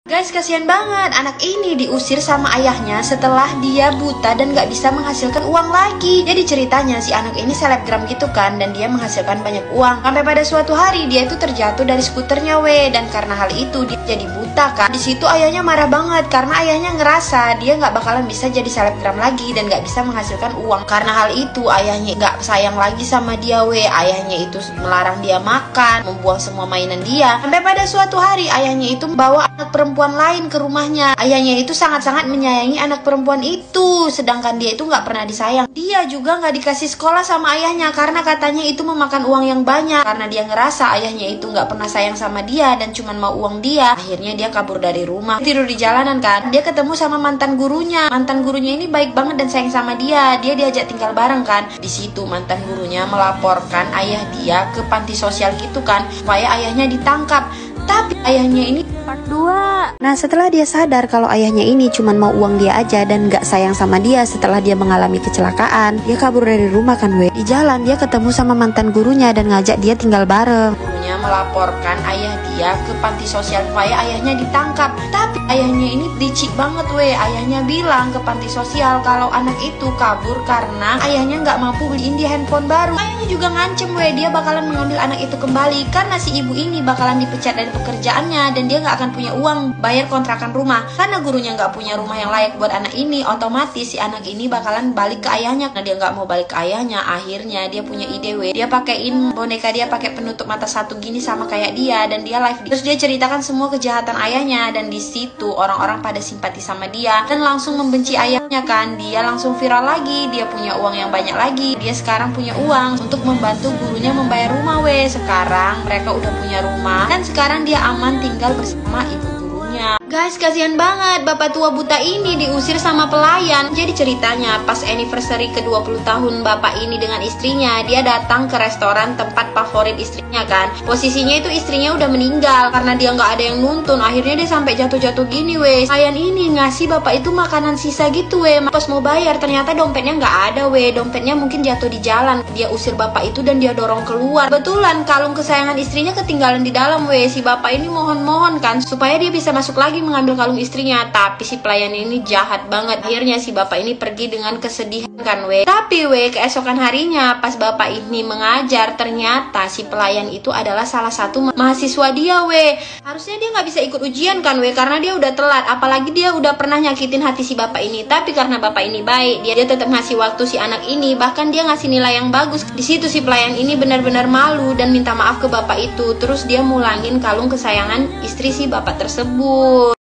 Guys, kasihan banget anak ini diusir sama ayahnya setelah dia buta dan gak bisa menghasilkan uang lagi. Jadi ceritanya si anak ini selebgram gitu kan, dan dia menghasilkan banyak uang. Sampai pada suatu hari dia itu terjatuh dari skuternya dan karena hal itu dia jadi buta kan. Di situ ayahnya marah banget karena ayahnya ngerasa dia gak bakalan bisa jadi selebgram lagi dan gak bisa menghasilkan uang. Karena hal itu ayahnya gak sayang lagi sama dia ayahnya itu melarang dia makan, membuang semua mainan dia. Sampai pada suatu hari ayahnya itu membawa anak perempuan lain ke rumahnya. Ayahnya itu sangat-sangat menyayangi anak perempuan itu, sedangkan dia itu nggak pernah disayang. Dia juga nggak dikasih sekolah sama ayahnya karena katanya itu memakan uang yang banyak. Karena dia ngerasa ayahnya itu nggak pernah sayang sama dia dan cuma mau uang dia. Akhirnya dia kabur dari rumah, tidur di jalanan kan. Dia ketemu sama mantan gurunya. Mantan gurunya ini baik banget dan sayang sama dia. Dia diajak tinggal bareng kan. Di situ mantan gurunya melaporkan ayah dia ke panti sosial gitu kan, supaya ayahnya ditangkap. Tapi ayahnya ini part 2. Nah, setelah dia sadar kalau ayahnya ini cuma mau uang dia aja dan gak sayang sama dia setelah dia mengalami kecelakaan, dia kabur dari rumah kan Di jalan dia ketemu sama mantan gurunya dan ngajak dia tinggal bareng. Gurunya melaporkan ayah dia ke panti sosial supaya ayahnya ditangkap. Tapi ayahnya ini licik banget Ayahnya bilang ke panti sosial kalau anak itu kabur karena ayahnya gak mampu beliin dia handphone baru. Ayahnya juga ngancem dia bakalan mengambil anak itu kembali karena si ibu ini bakalan dipecat dari pekerjaannya dan dia nggak akan punya uang bayar kontrakan rumah. Karena gurunya nggak punya rumah yang layak buat anak ini, otomatis si anak ini bakalan balik ke ayahnya. Nah, dia nggak mau balik ke ayahnya, akhirnya dia punya ide dia pakein boneka dia pakai penutup mata satu gini sama kayak dia, dan dia live. Terus dia ceritakan semua kejahatan ayahnya, dan di situ orang-orang pada simpati sama dia dan langsung membenci ayahnya kan. Dia langsung viral lagi, dia punya uang yang banyak lagi. Dia sekarang punya uang untuk membantu gurunya membayar rumah Sekarang mereka udah punya rumah dan sekarang dia aman tinggal bersama ibu gurunya. Guys, kasihan banget bapak tua buta ini diusir sama pelayan. Jadi ceritanya pas anniversary ke-20 tahun bapak ini dengan istrinya, dia datang ke restoran tempat favorit istrinya kan. Posisinya itu istrinya udah meninggal karena dia nggak ada yang nuntun. Akhirnya dia sampai jatuh-jatuh gini pelayan ini ngasih bapak itu makanan sisa gitu pas mau bayar ternyata dompetnya nggak ada dompetnya mungkin jatuh di jalan. Dia usir bapak itu dan dia dorong keluar. Kebetulan kalung kesayangan istrinya ketinggalan di dalam si bapak ini mohon-mohon kan supaya dia bisa masuk lagi mengambil kalung istrinya. Tapi si pelayan ini jahat banget. Akhirnya si bapak ini pergi dengan kesedihan kan Tapi keesokan harinya pas bapak ini mengajar, ternyata si pelayan itu adalah salah satu mahasiswa dia Harusnya dia nggak bisa ikut ujian kan karena dia udah telat. Apalagi dia udah pernah nyakitin hati si bapak ini. Tapi karena bapak ini baik, dia tetap ngasih waktu si anak ini. Bahkan dia ngasih nilai yang bagus. Di situ si pelayan ini benar-benar malu dan minta maaf ke bapak itu. Terus dia mulangin kalung kesayangan istri si bapak tersebut.